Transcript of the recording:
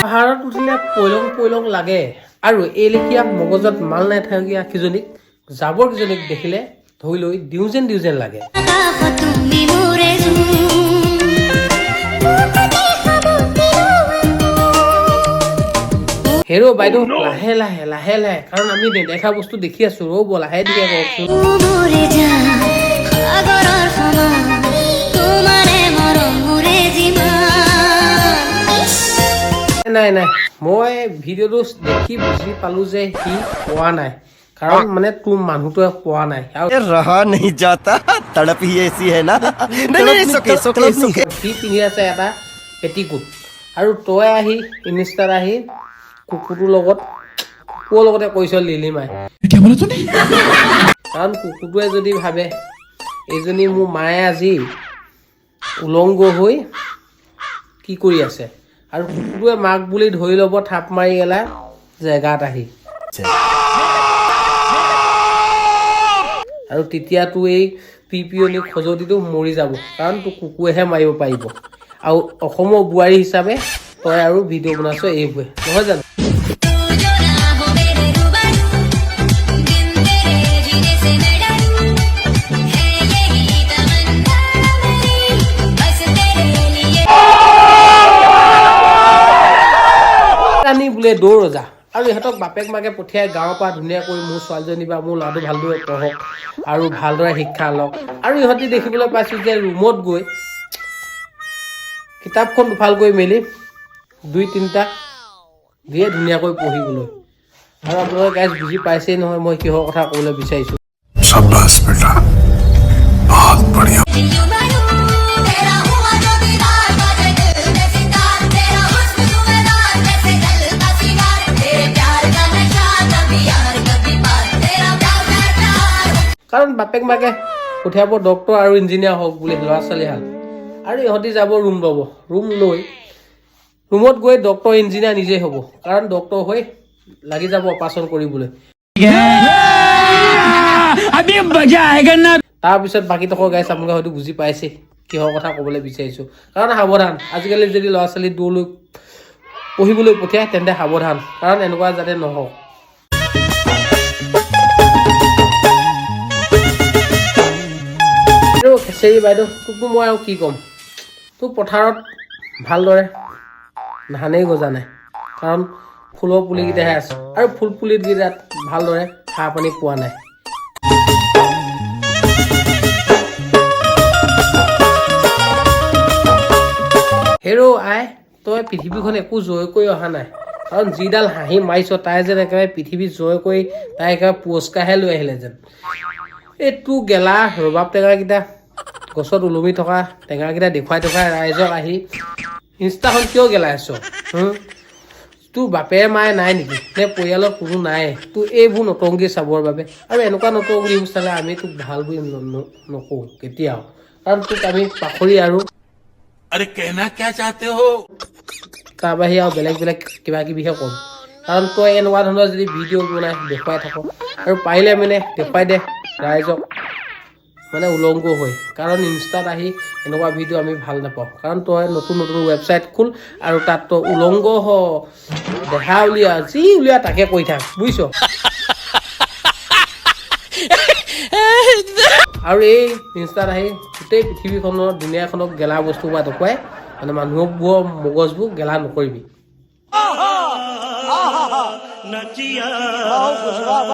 পাহাৰত উঠিলে পৈলং পৈলং লাগে আৰু এই লেখীয়া মগজত মাল নাথাকিয়া কিজনীক জাবৰ কিজনীক দেখিলে ধৰি লৈ দিওঁ যেন লাগে। হেৰো বাইদেউ লাহে লাহে লাহে লাহে, কাৰণ আমি নেদেখা বস্তু দেখি আছো, ৰ'ব লাহে দিকে কওকচোন। নাই নাই, মই ভিডিঅ'টো দেখি বুজি পালো যে সি পোৱা নাই, কাৰণ মানে তোৰ মানুহটোৱে পোৱা নাই। ৰহা নেহি যাতা, তড়প হি এসি হে না। সি পিন্ধি আছে এটা পেটিকোট, আৰু তই আহি ইনষ্টাত আহি কুকুৰটোৰ লগতে কৈছ লিলিমাই। কাৰণ কুকুৰটোৱে যদি ভাবে এইজনী মোৰ মায়ে আজি উলংগ হৈ কি কৰি আছে, আৰু কুকুৰটোৱে মাক বুলি ধৰি ল'ব থাপ মাৰি গেলা জেগাত আহি, আৰু তেতিয়াতো এই পিপিয়নি খজতিটো মৰি যাব, কাৰণ তোৰ কুকুৰেহে মাৰিব পাৰিব। আৰু অসমৰ বোৱাৰী হিচাপে তই আৰু ভিডিঅ' বনাইছ এইবোৰে, নহয় জানো? বোলে দৌৰ ৰজা, আৰু ইহঁতক বাপেক মাকে পঠিয়াই গাঁৱৰ পৰা ধুনীয়াকৈ মোৰ ছোৱালীজনী বা মোৰ ল'ৰাটো ভালদৰে পঢ়ক আৰু ভালদৰে শিক্ষা লওক। আৰু ইহঁতি দেখিবলৈ পাইছোঁ যে ৰুমত গৈ কিতাপখন দুফাল কৰি মেলি 2-3টা দিয়ে ধুনীয়াকৈ পঢ়িবলৈ। আৰু আপোনালোকে গাইজ বুজি পাইছেই নহয় মই কিহৰ কথা ক'বলৈ বিচাৰিছোঁ। शाबाश बेटा, बहुत बढ़िया। কাৰণ বাপেক মাকে পঠিয়াব ডক্টৰ আৰু ইঞ্জিনিয়াৰ হওক বুলি ল'ৰা ছোৱালী হাল, আৰু ইহঁতি যাব ৰুম ল'ব, ৰুম লৈ ৰুমত গৈ ডক্টৰ ইঞ্জিনিয়াৰ নিজেই হ'ব, কাৰণ ডক্টৰ হৈ লাগি যাব অপাৰেশ্যন কৰিবলৈ। তাৰপিছত বাকী টকৰ গাইছ আপোনালোকে হয়তো বুজি পাইছে কিহৰ কথা ক'বলৈ বিচাৰিছোঁ। কাৰণ সাৱধান, আজিকালি যদি ল'ৰা ছোৱালী দূৰলৈ পঢ়িবলৈ পঠিয়ায় তেন্তে সাৱধান, কাৰণ এনেকুৱা যাতে নহওক। খেচেৰি বাইদেউ, তোকতো মই আৰু কি ক'ম, তোৰ পথাৰত ভালদৰে ধানেই গজা নাই, কাৰণ ফুলৰ পুলিকেইটাহে আছে, আৰু ফুল পুলিকেইটাত ভালদৰে সাৰ পানী পোৱা নাই। হেৰ' আই, তই পৃথিৱীখন একো জয় কৰি অহা নাই, কাৰণ যিডাল হাঁহি মাৰিছ তাই যেন একেবাৰে পৃথিৱী জয় কৰি তাই একেবাৰে পুৰস্কাৰহে লৈ আহিলে যেন। এই তোৰ গেলা ৰবাব টেঙাকেইটা, গছত ওলমি থকা টেঙাকেইটা দেখুৱাই ৰাইজক আহি ইনষ্টাখন কিয় গেলাই আছ? তোৰ বাপেৰে মায়ে নাই নেকি, নে পৰিয়ালৰ কোনো নাই তোৰ এইবোৰ নতংগী চাবৰ বাবে? আৰু এনেকুৱা নতংগীবোৰ চালে আমি তোক ভাল বুলি নকওঁ কেতিয়াও, কাৰণ তোক আমি পাখৰি আৰু তাৰ বাহিৰে আৰু বেলেগ কিবা কিবিহে ক'ম। কাৰণ তই এনেকুৱা ধৰণৰ যদি ভিডিঅ' বনাই দেখুৱাই থাক, আৰু পাৰিলে মানে দেখুৱাই দে ৰাইজক মানে উলংগ হৈ, কাৰণ ইনষ্টাত আহি এনেকুৱা ভিডিঅ' আমি ভাল নাপাওঁ। কাৰণ তই নতুন ৱেবছাইট খোল আৰু তাত তই উলংগ হ, দেহা উলিয়া, যি উলিয়া তাকে কৈ থাক, বুজিছ? আৰু এই ইনষ্টাত আহি গোটেই পৃথিৱীখনৰ দুনীয়াখনক গেলা বস্তু বা দেখুৱাই মানে মানুহবোৰৰ মগজবোৰ গেলা নকৰিবি।